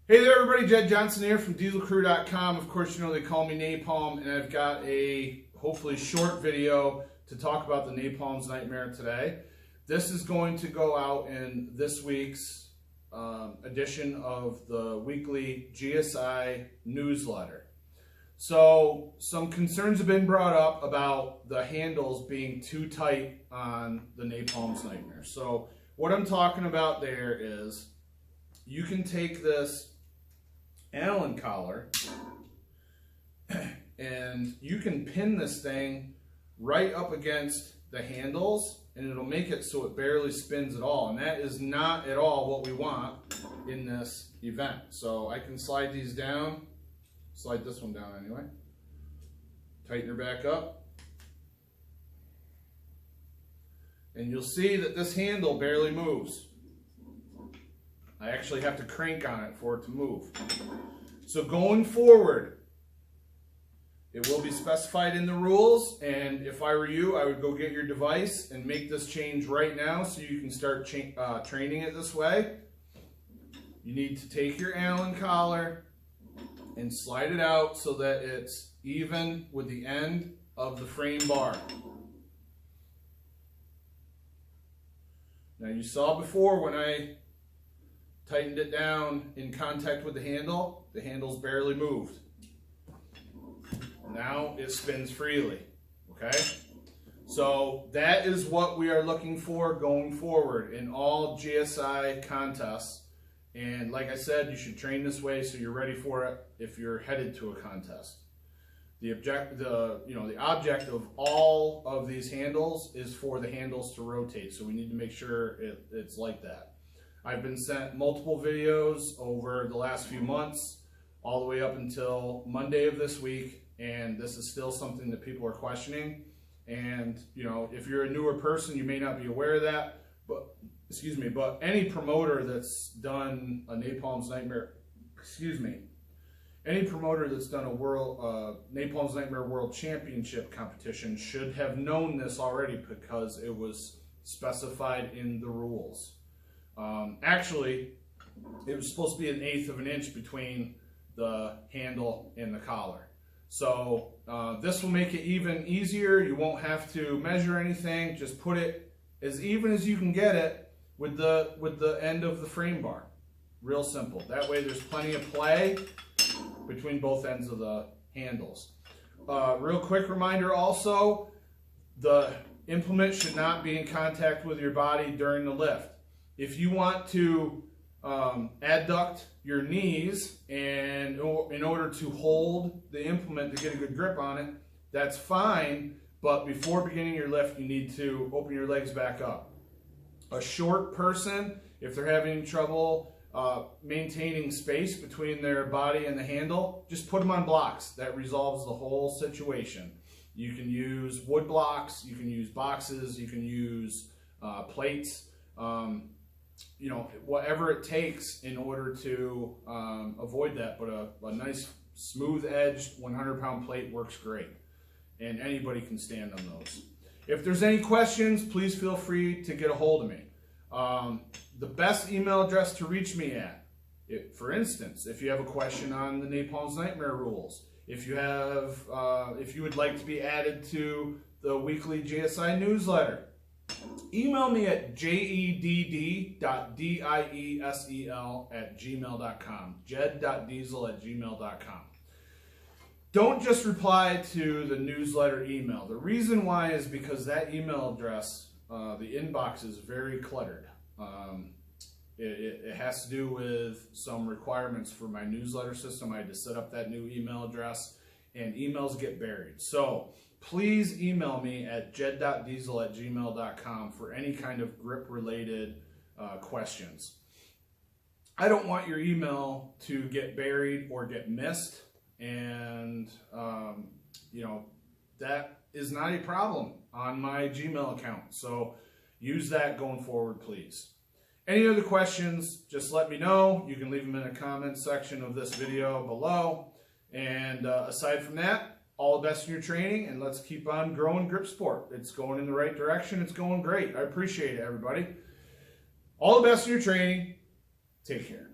Hey there everybody, Jed Johnson here from dieselcrew.com. Of course, you know they call me Napalm, and I've got a hopefully short video to talk about the Napalm's Nightmare today. This is going to go out in this week's edition of the weekly GSI newsletter. So some concerns have been brought up about the handles being too tight on the Napalm's Nightmare. So what I'm talking about there is you can take this Allen collar and you can pin this thing right up against the handles and it'll make it so it barely spins at all, and that is not at all what we want in this event. So I can slide these down, slide this one down anyway, tighten her back up, and you'll see that this handle barely moves. I actually have to crank on it for it to move. So going forward, it will be specified in the rules, and if I were you, I would go get your device and make this change right now so you can start training it this way. You need to take your Allen collar and slide it out so that it's even with the end of the frame bar. Now you saw before when I tightened it down in contact with the handle's barely moved. Now it spins freely, okay? So that is what we are looking for going forward in all GSI contests. And like I said, you should train this way so you're ready for it if you're headed to a contest. The object of all of these handles is for the handles to rotate, so we need to make sure it's like that. I've been sent multiple videos over the last few months, all the way up until Monday of this week, and this is still something that people are questioning. And you know, if you're a newer person, you may not be aware of that, but any promoter that's done a Napalm's Nightmare, any promoter that's done a Napalm's Nightmare World Championship competition should have known this already because it was specified in the rules. Actually, it was supposed to be 1/8 of an inch between the handle and the collar. So this will make it even easier. You won't have to measure anything. Just put it as even as you can get it with the end of the frame bar. Real simple. That way there's plenty of play between both ends of the handles. Real quick reminder also, the implement should not be in contact with your body during the lift. If you want to adduct your knees and in order to hold the implement to get a good grip on it, that's fine, but before beginning your lift, you need to open your legs back up. A short person, if they're having trouble maintaining space between their body and the handle, just put them on blocks. That resolves the whole situation. You can use wood blocks, you can use boxes, you can use plates. You know, whatever it takes in order to avoid that, but a nice smooth edged 100-pound plate works great, and anybody can stand on those. If there's any questions, please feel free to get a hold of me. The best email address to reach me at, for instance, if you have a question on the Napalm's Nightmare rules, if you would like to be added to the weekly GSI newsletter, email me at jedd.diesel@gmail.com, jed.diesel@gmail.com. Don't just reply to the newsletter email. The reason why is because that email address, the inbox is very cluttered. It has to do with some requirements for my newsletter system. I had to set up that new email address, and emails get buried. So please email me at jed.diesel@gmail.com for any kind of grip-related questions. I don't want your email to get buried or get missed, and you know, that is not a problem on my Gmail account. So use that going forward, please. Any other questions, just let me know. You can leave them in the comments section of this video below. And aside from that, all the best in your training, and let's keep on growing grip sport. It's going in the right direction. It's going great. I appreciate it, everybody. All the best in your training. Take care.